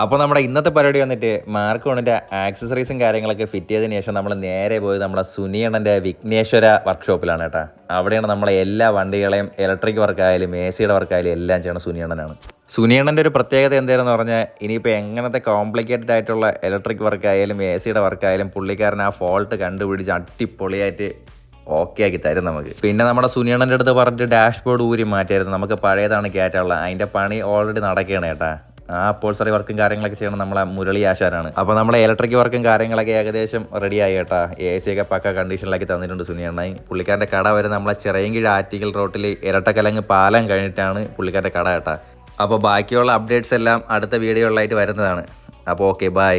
അപ്പോൾ നമ്മുടെ ഇന്നത്തെ പരിപാടി വന്നിട്ട് മാർക്ക് വന്നിട്ട് ആക്സസറീസും കാര്യങ്ങളൊക്കെ ഫിറ്റ് ചെയ്തതിന് ശേഷം നമ്മൾ നേരെ പോയത് നമ്മളെ സുനിയണ്ണൻ്റെ വിഘ്നേശ്വര വർക്ക്ഷോപ്പിലാണ് കേട്ടോ. അവിടെയാണ് നമ്മളെ എല്ലാ വണ്ടികളെയും ഇലക്ട്രിക് വർക്കായാലും എ സിയുടെ വർക്കായാലും എല്ലാം ചെയ്യണം സുനിയണ്ണനാണ്. സുനിയണ്ണൻ്റെ ഒരു പ്രത്യേകത എന്താണെന്ന് പറഞ്ഞാൽ ഇനിയിപ്പോൾ എങ്ങനത്തെ കോംപ്ലിക്കേറ്റഡ് ആയിട്ടുള്ള ഇലക്ട്രിക് വർക്കായാലും എ സിയുടെ വർക്കായാലും പുള്ളിക്കാരൻ ആ ഫോൾട്ട് കണ്ടുപിടിച്ച് അടിപൊളിയായിട്ട് ഓക്കെ ആക്കി തരും നമുക്ക്. പിന്നെ നമ്മുടെ സുനിയണ്ണൻ്റെ അടുത്ത് പറഞ്ഞിട്ട് ഡാഷ്ബോർഡ് ഊരി മാറ്റിയായിരുന്നു. നമുക്ക് പഴയതാണ് കയറ്റാനുള്ളത്. അതിൻ്റെ പണി ഓൾറെഡി നടക്കുകയാണ് കേട്ടോ. ആ അപ്പോൾസറി വർക്കും കാര്യങ്ങളൊക്കെ ചെയ്യണം നമ്മളെ മുരളി ആശാനാണ്. അപ്പോൾ നമ്മളെ ഇലക്ട്രിക് വർക്കും കാര്യങ്ങളൊക്കെ ഏകദേശം റെഡിയായി കേട്ടോ. എ സി ഒക്കെ പക്ക കണ്ടീഷനിലാക്കി തന്നിട്ടുണ്ട് സുനിയണ്ണായി. പുള്ളിക്കാരൻ്റെ കട വരെ നമ്മളെ ചിറയൻകീഴ് ആറ്റിക്കൽ റോട്ടിൽ ഇരട്ടക്കലങ്ങ് പാലം കഴിഞ്ഞിട്ടാണ് പുള്ളിക്കാരൻ്റെ കട കേട്ടോ. അപ്പോൾ ബാക്കിയുള്ള അപ്ഡേറ്റ്സ് എല്ലാം അടുത്ത വീഡിയോകളിലായിട്ട് വരുന്നതാണ്. അപ്പോൾ ഓക്കെ, ബൈ.